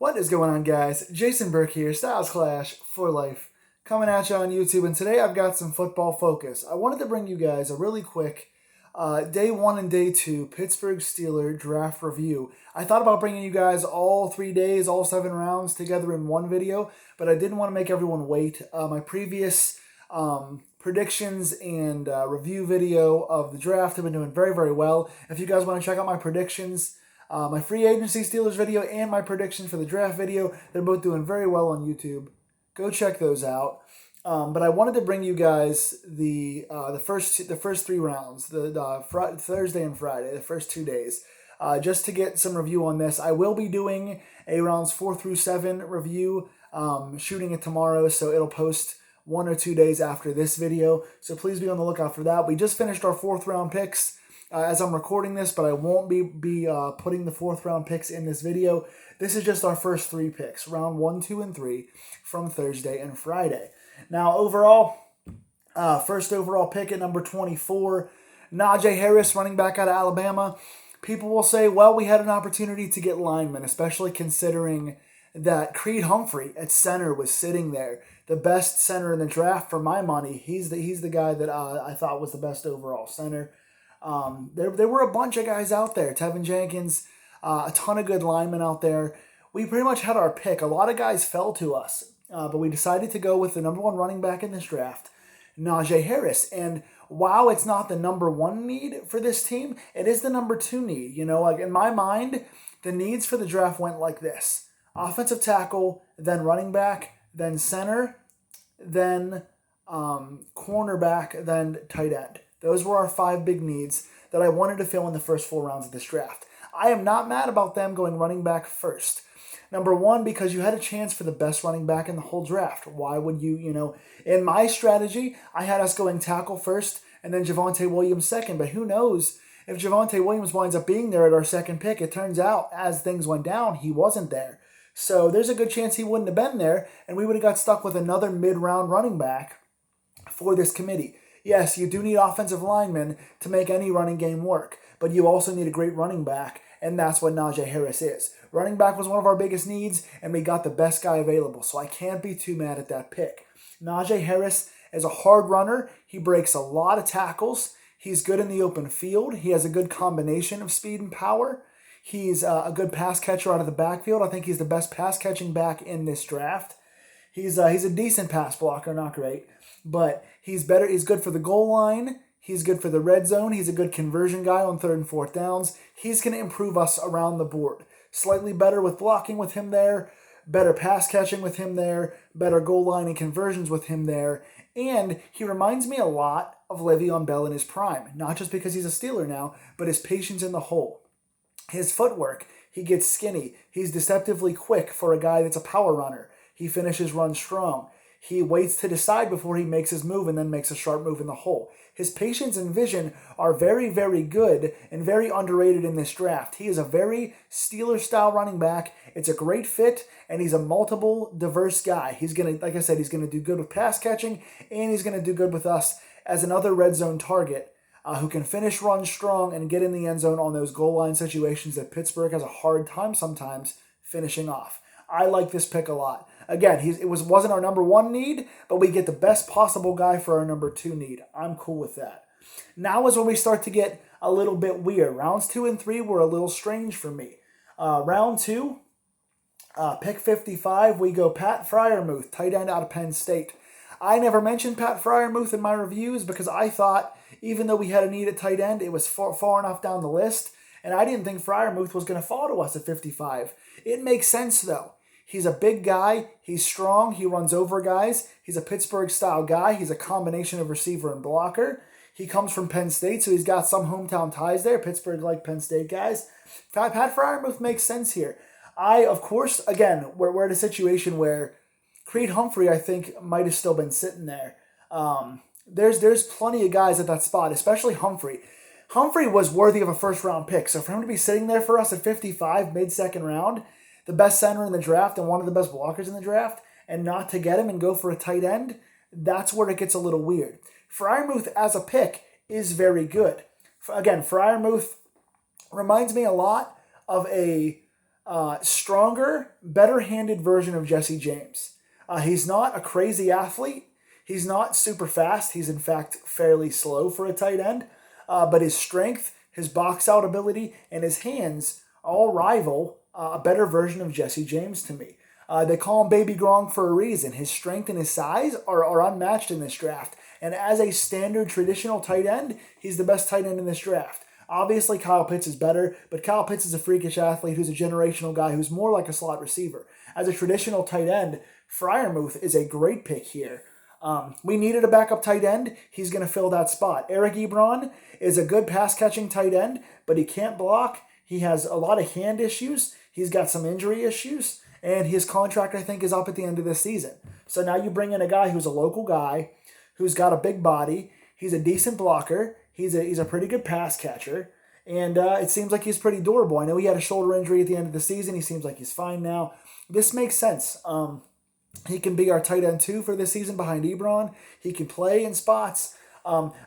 What is going on, guys? Jason Burke here, Styles Clash for Life, coming at you on YouTube. And today I've got some football focus. I wanted to bring you guys a really quick day 1 and day 2 Pittsburgh Steelers draft review. I thought about bringing you guys all 3 days, all 7 rounds together in one video, but I didn't want to make everyone wait. My previous predictions and review video of the draft have been doing very, very well. If you guys want to check out my predictions, my free agency Steelers video and my predictions for the draft video, they're both doing very well on YouTube. Go check those out. But I wanted to bring you guys the first 3 rounds, Thursday and Friday, the first 2 days, just to get some review on this. I will be doing a rounds 4 through 7 review, shooting it tomorrow, so it'll post 1 or 2 days after this video. So please be on the lookout for that. We just finished our 4th round picks. As I'm recording this, but I won't be putting the 4th round picks in this video. This is just our first 3 picks, round 1, 2, and 3 from Thursday and Friday. Now, overall, first overall pick at number 24, Najee Harris, running back out of Alabama. People will say, well, we had an opportunity to get linemen, especially considering that Creed Humphrey at center was sitting there. The best center in the draft for my money. He's the guy that I thought was the best overall center. There were a bunch of guys out there. Tevin Jenkins, a ton of good linemen out there. We pretty much had our pick. A lot of guys fell to us, but we decided to go with the number 1 running back in this draft, Najee Harris. And while it's not the number 1 need for this team, it is the number 2 need. You know, like in my mind, the needs for the draft went like this: offensive tackle, then running back, then center, then cornerback, then tight end. Those were our 5 big needs that I wanted to fill in the first 4 rounds of this draft. I am not mad about them going running back first. Number 1, because you had a chance for the best running back in the whole draft. Why would you, in my strategy, I had us going tackle first and then Javonte Williams second. But who knows if Javonte Williams winds up being there at our second pick. It turns out, as things went down, he wasn't there. So there's a good chance he wouldn't have been there, and we would have got stuck with another mid-round running back for this committee. Yes, you do need offensive linemen to make any running game work, but you also need a great running back, and that's what Najee Harris is. Running back was one of our biggest needs, and we got the best guy available, so I can't be too mad at that pick. Najee Harris is a hard runner. He breaks a lot of tackles. He's good in the open field. He has a good combination of speed and power. He's a good pass catcher out of the backfield. I think he's the best pass-catching back in this draft. He's a decent pass blocker, not great. But he's better. He's good for the goal line. He's good for the red zone. He's a good conversion guy on 3rd and 4th downs. He's going to improve us around the board. Slightly better with blocking with him there, better pass catching with him there, better goal line and conversions with him there. And he reminds me a lot of Le'Veon Bell in his prime, not just because he's a Steeler now, but his patience in the hole. His footwork, he gets skinny. He's deceptively quick for a guy that's a power runner. He finishes runs strong. He waits to decide before he makes his move and then makes a sharp move in the hole. His patience and vision are very, very good and very underrated in this draft. He is a very Steelers-style running back. It's a great fit, and he's a multiple, diverse guy. He's going to, like I said, he's going to do good with pass catching, and he's going to do good with us as another red zone target who can finish runs strong and get in the end zone on those goal line situations that Pittsburgh has a hard time sometimes finishing off. I like this pick a lot. Again, it wasn't our number 1 need, but we get the best possible guy for our number 2 need. I'm cool with that. Now is when we start to get a little bit weird. Rounds 2 and 3 were a little strange for me. Round 2, pick 55, we go Pat Freiermuth, tight end out of Penn State. I never mentioned Pat Freiermuth in my reviews because I thought, even though we had a need at tight end, it was far enough down the list, and I didn't think Freiermuth was going to fall to us at 55. It makes sense, though. He's a big guy. He's strong. He runs over guys. He's a Pittsburgh-style guy. He's a combination of receiver and blocker. He comes from Penn State, so he's got some hometown ties there. Pittsburgh like Penn State guys. Pat Freiermuth makes sense here. Of course, again, we're in a situation where Creed Humphrey, I think, might have still been sitting there. There's plenty of guys at that spot, especially Humphrey. Humphrey was worthy of a first-round pick, so for him to be sitting there for us at 55, mid-second round, the best center in the draft and one of the best blockers in the draft, and not to get him and go for a tight end, that's where it gets a little weird. Freiermuth as a pick is very good. Again, Freiermuth reminds me a lot of a Stronger, better-handed version of Jesse James. He's not a crazy athlete. He's not super fast. He's, in fact, fairly slow for a tight end. But his strength, his box-out ability, and his hands all rival a better version of Jesse James to me. They call him Baby Gronk for a reason. His strength and his size are unmatched in this draft. And as a standard traditional tight end, he's the best tight end in this draft. Obviously, Kyle Pitts is better, but Kyle Pitts is a freakish athlete who's a generational guy who's more like a slot receiver. As a traditional tight end, Freiermuth is a great pick here. We needed a backup tight end. He's going to fill that spot. Eric Ebron is a good pass-catching tight end, but he can't block. He has a lot of hand issues. He's got some injury issues, and his contract, I think, is up at the end of this season. So now you bring in a guy who's a local guy, who's got a big body. He's a decent blocker. He's a pretty good pass catcher, and it seems like he's pretty durable. I know he had a shoulder injury at the end of the season. He seems like he's fine now. This makes sense. He can be our tight end 2 for this season behind Ebron. He can play in spots.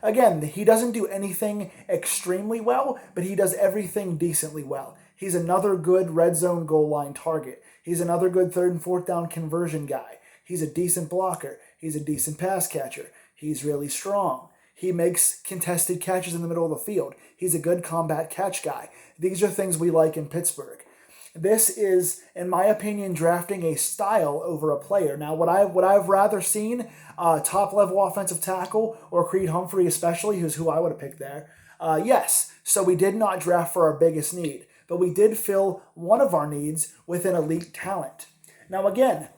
Again, he doesn't do anything extremely well, but he does everything decently well. He's another good red zone goal line target. He's another good 3rd and 4th down conversion guy. He's a decent blocker. He's a decent pass catcher. He's really strong. He makes contested catches in the middle of the field. He's a good combat catch guy. These are things we like in Pittsburgh. This is, in my opinion, drafting a style over a player. Now, would I've rather seen top-level offensive tackle or Creed Humphrey especially, who's who I would have picked there? Yes. So we did not draft for our biggest need, but we did fill one of our needs with an elite talent. Now, again,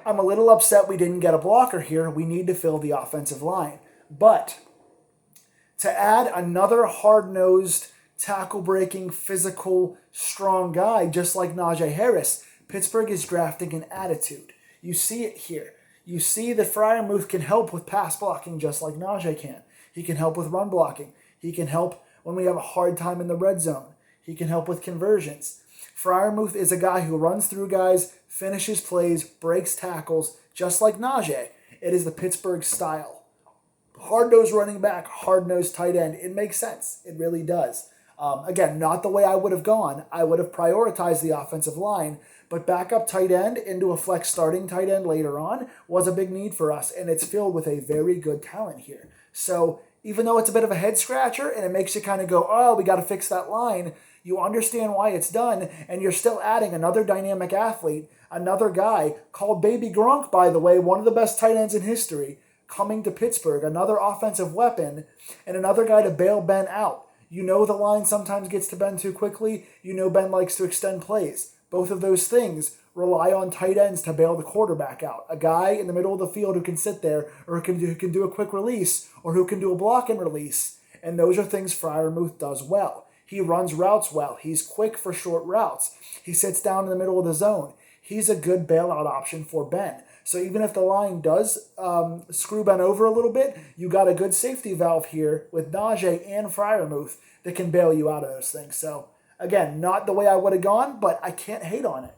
I'm a little upset we didn't get a blocker here. We need to fill the offensive line. But to add another hard-nosed, tackle-breaking, physical, strong guy, just like Najee Harris, Pittsburgh is drafting an attitude. You see it here. You see that Freiermuth can help with pass blocking just like Najee can. He can help with run blocking. He can help when we have a hard time in the red zone. He can help with conversions. Freiermuth is a guy who runs through guys, finishes plays, breaks tackles, just like Najee. It is the Pittsburgh style. Hard-nosed running back, hard-nosed tight end. It makes sense. It really does. Again, not the way I would have gone. I would have prioritized the offensive line, but backup tight end into a flex starting tight end later on was a big need for us, and it's filled with a very good talent here. So even though it's a bit of a head-scratcher and it makes you kind of go, oh, we got to fix that line, you understand why it's done, and you're still adding another dynamic athlete, another guy called Baby Gronk, by the way, one of the best tight ends in history, coming to Pittsburgh, another offensive weapon, and another guy to bail Ben out. You know the line sometimes gets to Ben too quickly. You know Ben likes to extend plays. Both of those things rely on tight ends to bail the quarterback out. A guy in the middle of the field who can sit there, or who can do a quick release, or who can do a block and release. And those are things Freiermuth does well. He runs routes well. He's quick for short routes. He sits down in the middle of the zone. He's a good bailout option for Ben. So even if the line does screw Ben over a little bit, you got a good safety valve here with Najee and Freiermuth that can bail you out of those things. So again, not the way I would have gone, but I can't hate on it.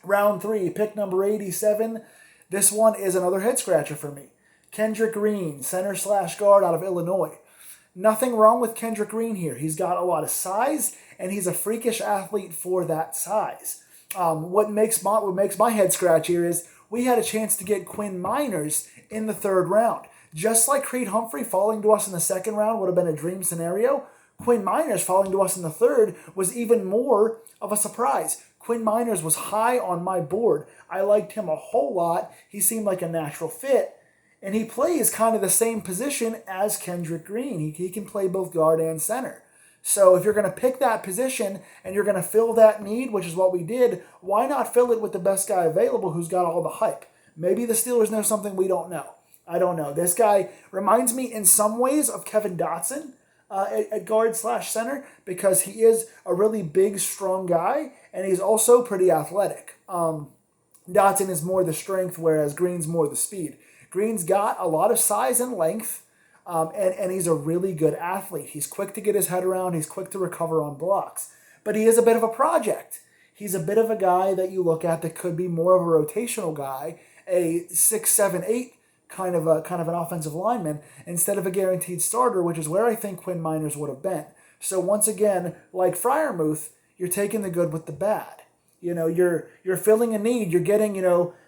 Round 3, pick number 87. This one is another head scratcher for me. Kendrick Green, center/guard out of Illinois. Nothing wrong with Kendrick Green here. He's got a lot of size, and he's a freakish athlete for that size. What makes my head scratch here is we had a chance to get Quinn Miners in the 3rd round. Just like Creed Humphrey falling to us in the 2nd round would have been a dream scenario, Quinn Miners falling to us in the 3rd was even more of a surprise. Quinn Miners was high on my board. I liked him a whole lot. He seemed like a natural fit. And he plays kind of the same position as Kendrick Green. He can play both guard and center. So if you're going to pick that position and you're going to fill that need, which is what we did, why not fill it with the best guy available who's got all the hype? Maybe the Steelers know something we don't know. I don't know. This guy reminds me in some ways of Kevin Dotson at guard/center because he is a really big, strong guy, and he's also pretty athletic. Dotson is more the strength, whereas Green's more the speed. Green's got a lot of size and length, and he's a really good athlete. He's quick to get his head around. He's quick to recover on blocks. But he is a bit of a project. He's a bit of a guy that you look at that could be more of a rotational guy, a 6, 7, 8 kind of an offensive lineman, instead of a guaranteed starter, which is where I think Quinn Miners would have been. So once again, like Freiermuth, you're taking the good with the bad. You're filling a need. You're getting,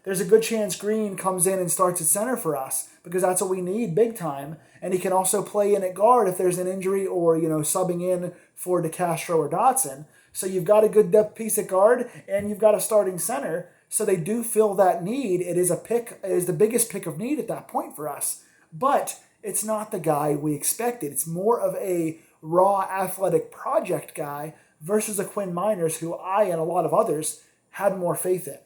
there's a good chance Green comes in and starts at center for us because that's what we need big time. And he can also play in at guard if there's an injury or, subbing in for DeCastro or Dotson. So you've got a good depth piece at guard and you've got a starting center. So they do fill that need. It is the biggest pick of need at that point for us. But it's not the guy we expected. It's more of a raw athletic project guy versus a Quinn Miners who I and a lot of others had more faith in.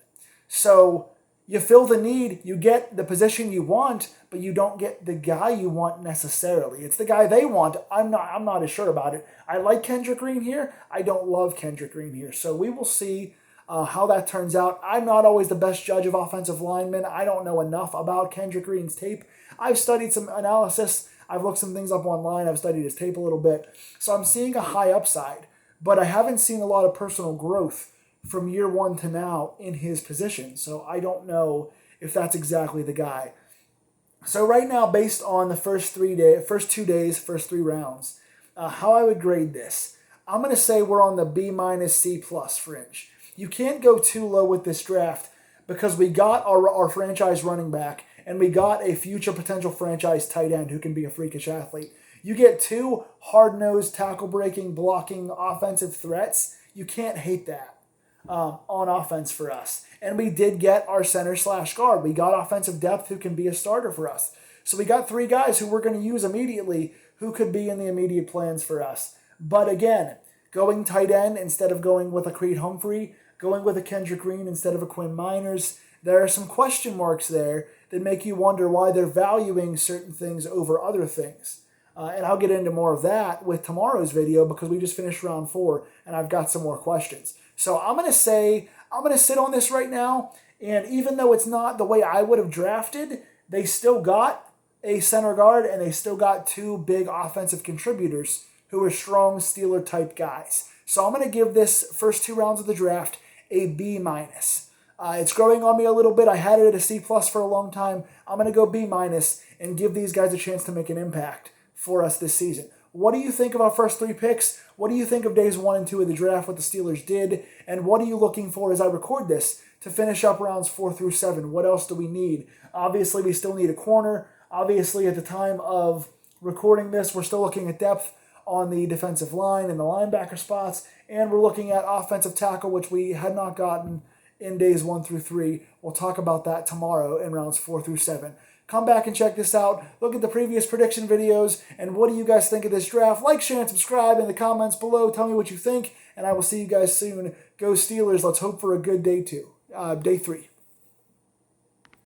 So you fill the need, you get the position you want, but you don't get the guy you want necessarily. It's the guy they want. I'm not as sure about it. I like Kendrick Green here. I don't love Kendrick Green here. So we will see how that turns out. I'm not always the best judge of offensive linemen. I don't know enough about Kendrick Green's tape. I've studied some analysis. I've looked some things up online. I've studied his tape a little bit. So I'm seeing a high upside, but I haven't seen a lot of personal growth from year one to now in his position. So I don't know if that's exactly the guy. So right now, based on the first 2 days, first 3 rounds, how I would grade this, I'm going to say we're on the B minus C plus fringe. You can't go too low with this draft because we got our franchise running back and we got a future potential franchise tight end who can be a freakish athlete. You get 2 hard-nosed, tackle-breaking, blocking offensive threats. You can't hate that on offense for us. And we did get our center/guard. We got offensive depth who can be a starter for us. So we got 3 guys who we're going to use immediately who could be in the immediate plans for us. But again, going tight end instead of going with a Creed Humphrey, going with a Kendrick Green instead of a Quinn Miners, there are some question marks there that make you wonder why they're valuing certain things over other things. And I'll get into more of that with tomorrow's video because we just finished round 4 and I've got some more questions. So I'm going to sit on this right now. And even though it's not the way I would have drafted, they still got a center guard and they still got 2 big offensive contributors who are strong Steeler type guys. So I'm going to give this first 2 rounds of the draft a B minus. It's growing on me a little bit. I had it at a C plus for a long time. I'm going to go B minus and give these guys a chance to make an impact for us this season. What do you think of our first 3 picks? What do you think of days 1 and 2 of the draft, what the Steelers did? And what are you looking for as I record this to finish up rounds 4 through 7? What else do we need? Obviously, we still need a corner. Obviously, at the time of recording this, we're still looking at depth on the defensive line and the linebacker spots. And we're looking at offensive tackle, which we had not gotten in days 1 through 3. We'll talk about that tomorrow in rounds 4 through 7. Come back and check this out. Look at the previous prediction videos. And what do you guys think of this draft? Like, share, and subscribe in the comments below. Tell me what you think. And I will see you guys soon. Go Steelers. Let's hope for a good day 3.